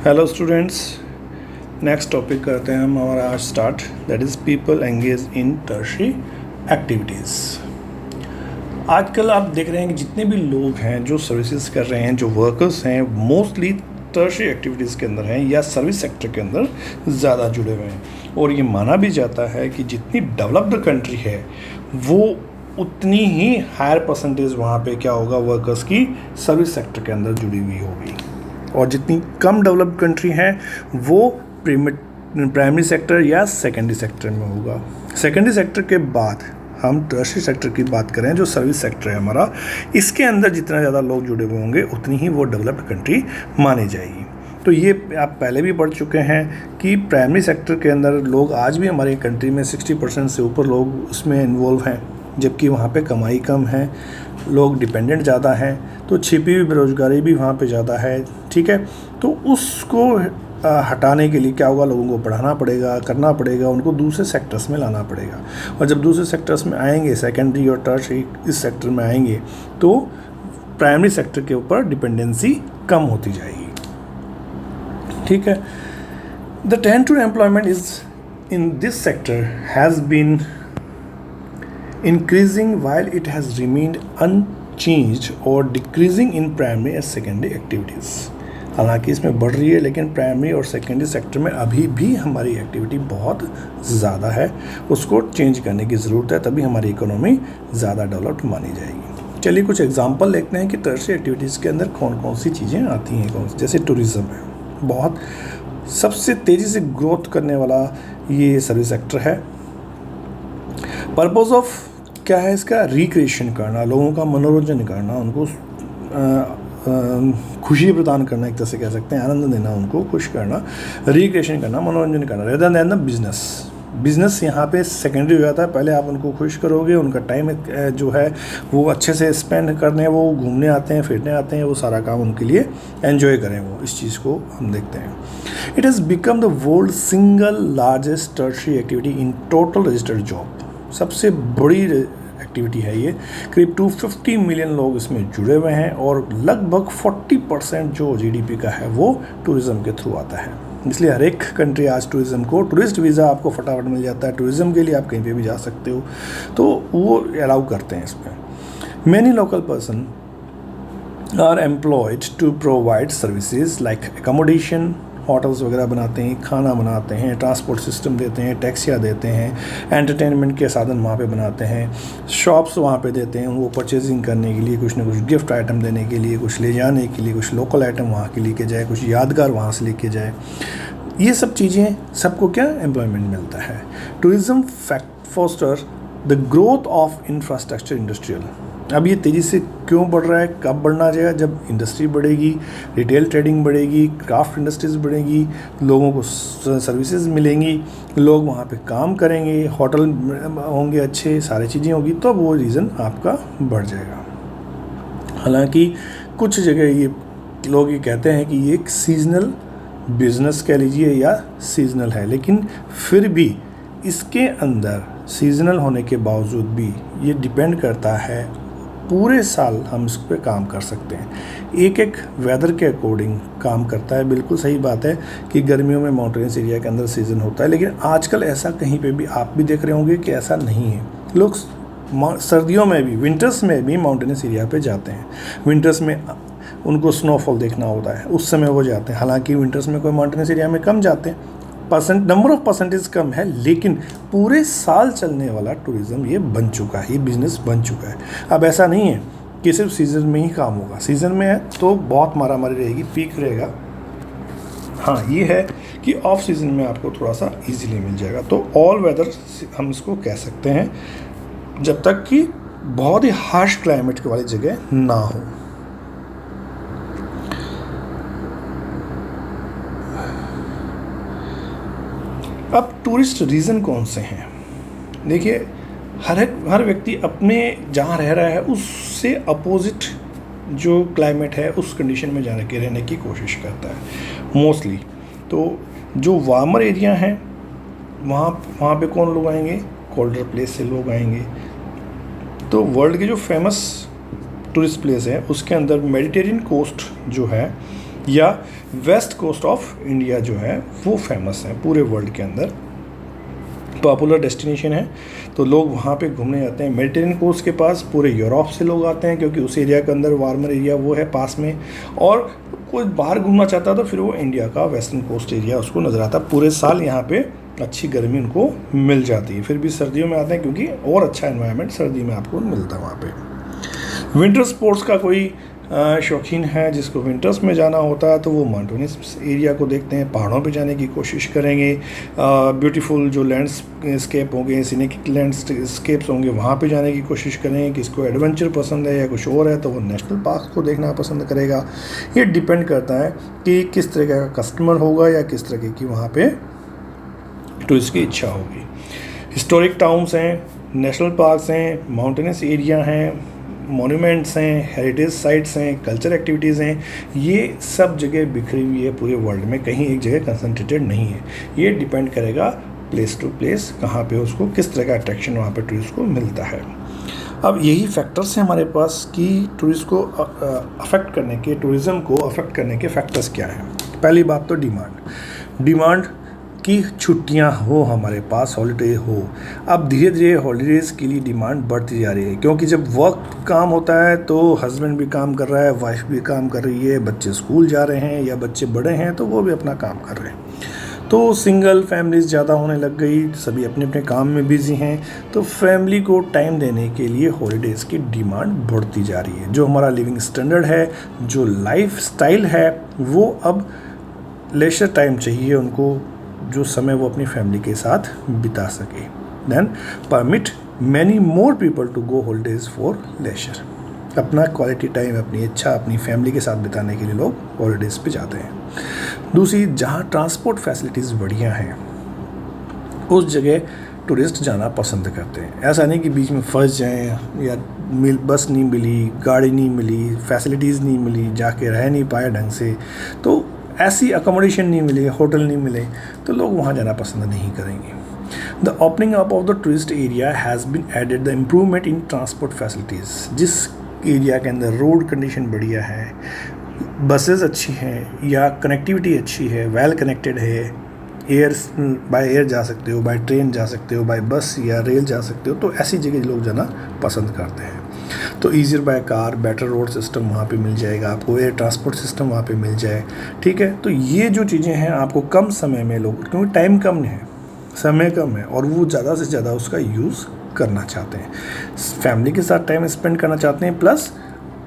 Hello students, next topic करते हैं हम हमारा आज start, that is people engage in tertiary activities. आजकल आप देख रहे हैं कि जितने भी लोग हैं जो सर्विसेज कर रहे हैं, जो वर्कर्स हैं, मोस्टली टर्शरी एक्टिविटीज़ के अंदर हैं या सर्विस सेक्टर के अंदर ज़्यादा जुड़े हुए हैं। और ये माना भी जाता है कि जितनी डेवलप्ड कंट्री है वो उतनी ही हायर परसेंटेज वहाँ पे क्या होगा, वर्कर्स की सर्विस सेक्टर के अंदर जुड़ी हुई होगी। और जितनी कम डेवलप्ड कंट्री हैं वो प्राइमरी सेक्टर या सेकेंडरी सेक्टर में होगा। सेकेंडरी सेक्टर के बाद हम टर्शरी सेक्टर की बात करें, जो सर्विस सेक्टर है हमारा, इसके अंदर जितना ज़्यादा लोग जुड़े हुए होंगे उतनी ही वो डेवलप्ड कंट्री मानी जाएगी। तो ये आप पहले भी पढ़ चुके हैं कि प्राइमरी सेक्टर के अंदर लोग आज भी हमारी कंट्री में 60% से ऊपर लोग उसमें इन्वॉल्व हैं, जबकि वहाँ पे कमाई कम है, लोग डिपेंडेंट ज़्यादा हैं, तो छिपी हुई बेरोज़गारी भी वहाँ पे ज़्यादा है। ठीक है, तो उसको हटाने के लिए क्या होगा, लोगों को पढ़ाना पड़ेगा, करना पड़ेगा, उनको दूसरे सेक्टर्स में लाना पड़ेगा। और जब दूसरे सेक्टर्स में आएंगे, सेकेंडरी और टर्शरी इस सेक्टर में आएंगे, तो प्राइमरी सेक्टर के ऊपर डिपेंडेंसी कम होती जाएगी। ठीक है, the trend to employment is in this sector has been increasing while it has remained unchanged or decreasing in primary and secondary activities। हालांकि इसमें बढ़ रही है, लेकिन प्राइमरी और सेकेंडरी सेक्टर में अभी भी हमारी एक्टिविटी बहुत ज़्यादा है, उसको चेंज करने की ज़रूरत है, तभी हमारी इकोनॉमी ज़्यादा डेवलप्ड मानी जाएगी। चलिए कुछ एग्जांपल देखते हैं कि टर्शरी एक्टिविटीज़ के अंदर कौन कौन सी चीज़ें आती हैं। जैसे टूरिज़्म है, बहुत सबसे तेज़ी से ग्रोथ करने वाला ये सर्विस सेक्टर है। पर्पज़ ऑफ क्या है इसका, रिक्रिएशन करना, लोगों का मनोरंजन करना, उनको खुशी प्रदान करना, एक तरह से कह सकते हैं, आनंद देना, उनको खुश करना, रिक्रिएशन करना, मनोरंजन करना, rather than the business. Business यहाँ पे सेकेंडरी हो जाता है, पहले आप उनको खुश करोगे, उनका टाइम जो है वो अच्छे से स्पेंड करने, वो घूमने आते हैं, फिरने आते हैं, वो सारा काम उनके लिए एंजॉय करें, वो इस चीज़ को हम देखते हैं। It has become the world single largest tertiary activity in total registered job. सबसे बड़ी एक्टिविटी है ये, करीब 250 मिलियन लोग इसमें जुड़े हुए हैं और लगभग 40% जो जीडीपी का है वो टूरिज़्म के थ्रू आता है। इसलिए हर एक कंट्री आज टूरिज़्म को, टूरिस्ट वीज़ा आपको फटाफट मिल जाता है, टूरिज़्म के लिए आप कहीं पे भी जा सकते हो, तो वो अलाउ करते हैं इसमें। Many local person are employed to provide services like accommodation, hotels वगैरह बनाते हैं, खाना बनाते हैं, ट्रांसपोर्ट सिस्टम देते हैं, टैक्सियाँ देते हैं, एंटरटेनमेंट के साधन वहाँ पे बनाते हैं, शॉप्स वहाँ पे देते हैं, वो परचेजिंग करने के लिए, कुछ ना कुछ गिफ्ट आइटम देने के लिए, कुछ ले जाने के लिए, कुछ लोकल आइटम वहाँ के लेके जाए, कुछ यादगार वहाँ से लेके जाए। ये सब चीज़ें सबको क्या एम्प्लॉयमेंट मिलता है। Tourism foster the growth of infrastructure industrial. अब ये तेज़ी से क्यों बढ़ रहा है, कब बढ़ना चाहिए, जब इंडस्ट्री बढ़ेगी, रिटेल ट्रेडिंग बढ़ेगी, क्राफ्ट इंडस्ट्रीज बढ़ेगी, लोगों को सर्विसेज मिलेंगी, लोग वहाँ पे काम करेंगे, होटल होंगे अच्छे, सारी चीज़ें होगी, तो वो रीज़न आपका बढ़ जाएगा। हालांकि कुछ जगह ये लोग ये कहते हैं कि ये एक सीजनल बिजनेस कह लीजिए या सीजनल है, लेकिन फिर भी इसके अंदर सीजनल होने के बावजूद भी ये डिपेंड करता है, पूरे साल हम इस पर काम कर सकते हैं, एक एक वेदर के अकॉर्डिंग काम करता है। बिल्कुल सही बात है कि गर्मियों में माउंटेनस एरिया के अंदर सीज़न होता है, लेकिन आजकल ऐसा कहीं पे भी आप भी देख रहे होंगे कि ऐसा नहीं है। लोग सर्दियों में भी, विंटर्स में भी माउंटेनस एरिया पे जाते हैं, विंटर्स में उनको स्नोफॉल देखना होता है, उस समय वो जाते हैं। हालांकि विंटर्स में कोई माउंटेनस एरिया में कम जाते हैं, नंबर ऑफ परसेंटेज कम है, लेकिन पूरे साल चलने वाला टूरिज़्म ये बन चुका है, ये बिज़नेस बन चुका है। अब ऐसा नहीं है कि सिर्फ सीज़न में ही काम होगा, सीज़न में है तो बहुत मारामारी रहेगी, पीक रहेगा। हाँ, ये है कि ऑफ सीज़न में आपको थोड़ा सा इजीली मिल जाएगा। तो ऑल वेदर हम इसको कह सकते हैं, जब तक कि बहुत ही हार्श क्लाइमेट वाली जगह ना हो। अब टूरिस्ट रीज़न कौन से हैं? देखिए, हर व्यक्ति अपने जहाँ रह रहा है उससे अपोजिट जो क्लाइमेट है उस कंडीशन में जाने के रहने की कोशिश करता है मोस्टली। तो जो वार्मर एरिया हैं वहाँ पे कौन लोग आएंगे, कोल्डर प्लेस से लोग आएंगे। तो वर्ल्ड के जो फेमस टूरिस्ट प्लेस है उसके अंदर मेडिटेरियन कोस्ट जो है या वेस्ट कोस्ट ऑफ इंडिया जो है वो फेमस है पूरे वर्ल्ड के अंदर, पॉपुलर डेस्टिनेशन है। तो लोग वहाँ पे घूमने जाते हैं। मेडिटेरियन कोस्ट के पास पूरे यूरोप से लोग आते हैं क्योंकि उस एरिया के अंदर वार्मर एरिया वो है पास में, और कोई बाहर घूमना चाहता है तो फिर वो इंडिया का वेस्टर्न कोस्ट एरिया उसको नज़र आता है। पूरे साल यहाँ पे अच्छी गर्मी उनको मिल जाती है, फिर भी सर्दियों में आते हैं क्योंकि और अच्छा एनवायरनमेंट सर्दी में आपको मिलता है वहाँ पे। विंटर स्पोर्ट्स का कोई शौकीन है जिसको विंटर्स में जाना होता है तो वो माउंटेनस एरिया को देखते हैं, पहाड़ों पे जाने की कोशिश करेंगे। ब्यूटीफुल जो लैंडस्केप होंगे, सीनिक लैंडस्केप्स होंगे, वहाँ पे जाने की कोशिश करेंगे। किसको एडवेंचर पसंद है या कुछ और है तो वो नेशनल पार्क को देखना पसंद करेगा। ये डिपेंड करता है कि किस तरह का कस्टमर होगा या किस तरह की वहाँ पर टूरिस्ट की इच्छा होगी। हिस्टोरिक टाउन्स हैं, नेशनल पार्क्स हैं, माउंटेनस एरिया हैं, मॉन्यूमेंट्स हैं, हेरिटेज साइट्स हैं, कल्चर एक्टिविटीज़ हैं, ये सब जगह बिखरी हुई है पूरे वर्ल्ड में, कहीं एक जगह कंसंट्रेटेड नहीं है। ये डिपेंड करेगा प्लेस टू प्लेस कहाँ पे उसको किस तरह का अट्रैक्शन वहाँ पे टूरिस्ट को मिलता है। अब यही फैक्टर्स हैं हमारे पास कि टूरिस्ट को अफेक्ट करने के, टूरिज़्म को अफेक्ट करने के फैक्टर्स क्या हैं। पहली बात तो डिमांड कि छुट्टियां हो हमारे पास, हॉलीडे हो। अब धीरे धीरे हॉलीडेज़ के लिए डिमांड बढ़ती जा रही है क्योंकि जब वर्क काम होता है तो हस्बैंड भी काम कर रहा है, वाइफ भी काम कर रही है, बच्चे स्कूल जा रहे हैं या बच्चे बड़े हैं तो वो भी अपना काम कर रहे हैं। तो सिंगल फैमिलीज ज़्यादा होने लग गई, सभी अपने अपने काम में बिज़ी हैं, तो फैमिली को टाइम देने के लिए हॉलीडेज़ की डिमांड बढ़ती जा रही है। जो हमारा लिविंग स्टैंडर्ड है, जो लाइफ स्टाइल है, वो अब लेजर टाइम चाहिए उनको, जो समय वो अपनी फैमिली के साथ बिता सके। Then permit many more people to go holidays for leisure. अपना क्वालिटी टाइम, अपनी इच्छा अपनी फैमिली के साथ बिताने के लिए लोग हॉलीडेज पे जाते हैं। दूसरी, जहाँ ट्रांसपोर्ट फैसिलिटीज़ बढ़िया हैं उस जगह टूरिस्ट जाना पसंद करते हैं। ऐसा नहीं कि बीच में फंस जाएं या बस नहीं मिली, गाड़ी नहीं मिली, फैसिलिटीज़ नहीं मिली, जाके रह नहीं पाए ढंग से, तो ऐसी अकोमोडेशन नहीं मिले, होटल नहीं मिले तो लोग वहाँ जाना पसंद नहीं करेंगे। The opening up of the tourist area has been added the improvement in transport facilities. जिस एरिया के अंदर रोड कंडीशन बढ़िया है, बसेस अच्छी हैं या कनेक्टिविटी अच्छी है, वेल कनेक्टेड है, बाय एयर जा सकते हो, बाय ट्रेन जा सकते हो, बाय बस या रेल जा सकते हो, तो ऐसी जगह लोग जाना पसंद करते हैं। तो easier by car, better road system वहाँ पे मिल जाएगा आपको, एयर ट्रांसपोर्ट सिस्टम वहाँ पे मिल जाए, ठीक है। तो ये जो चीज़ें हैं आपको कम समय में लोग, क्योंकि टाइम कम है, समय कम है और वो ज़्यादा से ज़्यादा उसका यूज़ करना चाहते हैं, फैमिली के साथ टाइम स्पेंड करना चाहते हैं, प्लस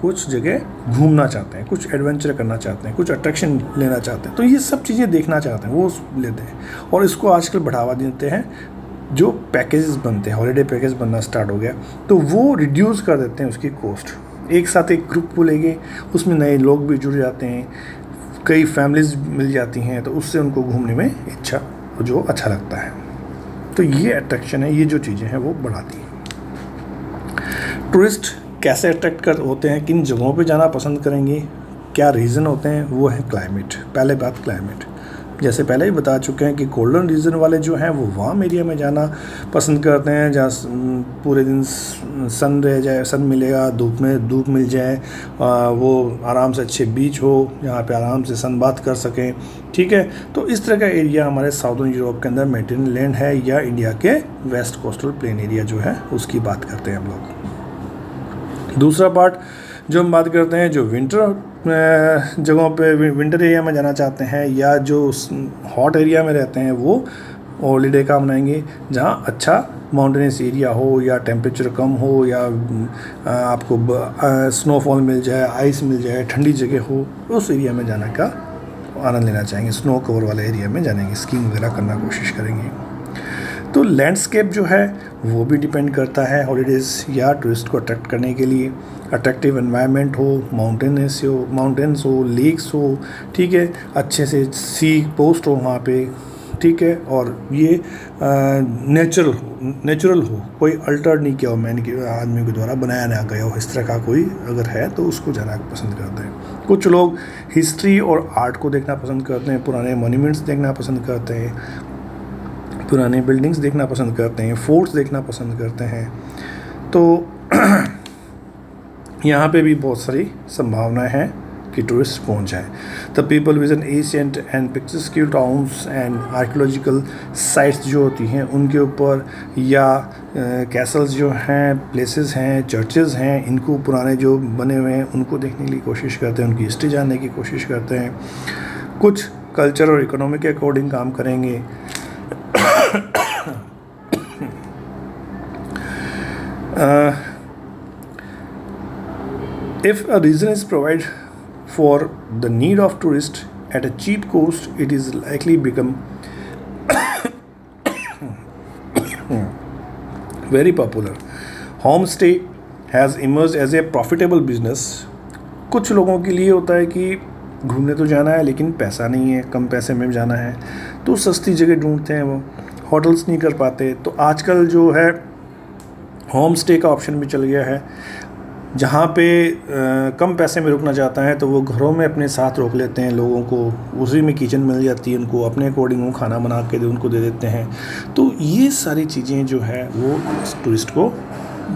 कुछ जगह घूमना चाहते हैं, कुछ एडवेंचर करना चाहते हैं, कुछ अट्रैक्शन लेना चाहते हैं, तो ये सब चीज़ें देखना चाहते हैं वो लेते हैं। और इसको आजकल बढ़ावा देते हैं, जो पैकेजेस बनते हैं, हॉलीडे पैकेज बनना स्टार्ट हो गया तो वो रिड्यूस कर देते हैं उसकी कॉस्ट। एक साथ एक ग्रुप को लेंगे, उसमें नए लोग भी जुड़ जाते हैं, कई फैमिलीज मिल जाती हैं, तो उससे उनको घूमने में इच्छा जो अच्छा लगता है। तो ये अट्रैक्शन है, ये जो चीज़ें हैं वो बढ़ाती हैं। टूरिस्ट कैसे अट्रैक्ट होते हैं, किन जगहों पे जाना पसंद करेंगे, क्या रीज़न होते हैं, वो है क्लाइमेट। पहले बात क्लाइमेट, जैसे पहले ही बता चुके हैं कि कोल्डन रीजन वाले जो हैं वो वार्म एरिया में जाना पसंद करते हैं, जहाँ पूरे दिन सन रह जाए, सन मिलेगा, धूप में धूप मिल जाए, वो आराम से अच्छे बीच हो जहाँ पे आराम से सन बात कर सकें, ठीक है। तो इस तरह का एरिया हमारे साउदर्न यूरोप के अंदर मेडिटेरेनियन लैंड है, या इंडिया के वेस्ट कोस्टल प्लेन एरिया जो है उसकी बात करते हैं हम लोग। दूसरा पार्ट जो हम बात करते हैं, जो विंटर जगहों पे, विंटर एरिया में जाना चाहते हैं या जो हॉट एरिया में रहते हैं, वो हॉलीडे का मनाएंगे जहाँ अच्छा माउंटेनस एरिया हो या टेम्परेचर कम हो या आपको स्नोफॉल मिल जाए, आइस मिल जाए, ठंडी जगह हो, उस एरिया में जाने का आनंद लेना चाहेंगे। स्नो कवर वाले एरिया में जाएंगे, स्कीइंग वगैरह करना कोशिश करेंगे। तो लैंडस्केप जो है वो भी डिपेंड करता है हॉलीडेज़ या टूरिस्ट को अट्रैक्ट करने के लिए। अट्रैक्टिव एनवायरनमेंट हो, माउंटेन्स हो, लेक्स हो, ठीक है, अच्छे से सी पोस्ट हो वहाँ पे, ठीक है, और ये नेचुरल हो, कोई अल्टर नहीं किया हो, आदमी के द्वारा बनाया ना गया हो, इस तरह का कोई अगर है तो उसको जाना पसंद करते हैं। कुछ लोग हिस्ट्री और आर्ट को देखना पसंद करते हैं, पुराने मॉन्यूमेंट्स देखना पसंद करते हैं, पुराने बिल्डिंग्स देखना पसंद करते हैं, फोर्ट्स देखना पसंद करते हैं। तो यहाँ पे भी बहुत सारी संभावनाएं हैं कि टूरिस्ट पहुंच जाए। The people visit ancient and picturesque towns and archaeological sites जो होती हैं उनके ऊपर, या कैसल्स जो हैं, प्लेसेस हैं, चर्चेज़ हैं, इनको पुराने जो बने हुए हैं उनको देखने की कोशिश करते हैं, उनकी हिस्ट्री जानने की कोशिश करते हैं। कुछ कल्चर और इकोनॉमी के अकॉर्डिंग काम करेंगे। If a region is provided for the need of tourists at a cheap cost, it is likely become very popular. Homestay has emerged as a profitable business. कुछ लोगों के लिए होता है कि घूमने तो जाना है लेकिन पैसा नहीं है, कम पैसे में जाना है, तो सस्ती जगह ढूंढते हैं, वो होटल्स नहीं कर पाते। तो आजकल जो है होम स्टे का ऑप्शन भी चल गया है, जहाँ पे कम पैसे में रुकना चाहता है तो वो घरों में अपने साथ रोक लेते हैं लोगों को, उसी में किचन मिल जाती है उनको, अपने अकॉर्डिंग वो खाना बना के उनको दे देते हैं। तो ये सारी चीज़ें जो है वो टूरिस्ट को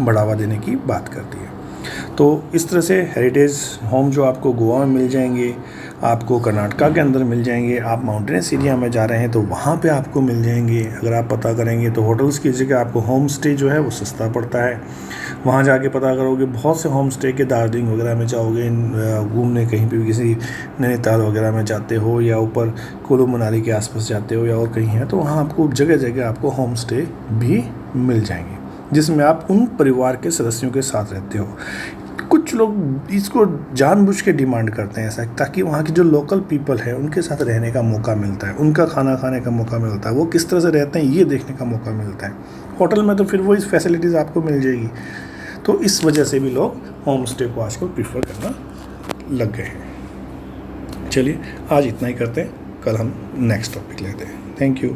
बढ़ावा देने की बात करती है। तो इस तरह से हेरिटेज होम जो आपको गोवा में मिल जाएंगे, आपको कर्नाटका के अंदर मिल जाएंगे, आप माउंटेनस एरिया में जा रहे हैं तो वहाँ पे आपको मिल जाएंगे। अगर आप पता करेंगे तो होटल्स की जगह आपको होम स्टे जो है वो सस्ता पड़ता है। वहाँ जाके पता करोगे, बहुत से होम स्टे के दार्जिलिंग वगैरह में जाओगे घूमने, कहीं पे भी किसी नैनीताल वगैरह में जाते हो या ऊपर कुल्लू मनाली के आसपास जाते हो या और कहीं है, तो वहाँ आपको जगह जगह आपको होम स्टे भी मिल जाएंगे जिसमें आप उन परिवार के सदस्यों के साथ रहते हो। कुछ लोग इसको जानबूझ के डिमांड करते हैं ऐसा, ताकि वहाँ की जो लोकल पीपल है उनके साथ रहने का मौका मिलता है, उनका खाना खाने का मौका मिलता है, वो किस तरह से रहते हैं ये देखने का मौका मिलता है। होटल में तो फिर वो इस फैसिलिटीज़ आपको मिल जाएगी। तो इस वजह से भी लोग होम स्टे को आजकल प्रीफर करना लग गए हैं। चलिए आज इतना ही करते हैं, कल हम नेक्स्ट टॉपिक लेते हैं। Thank you.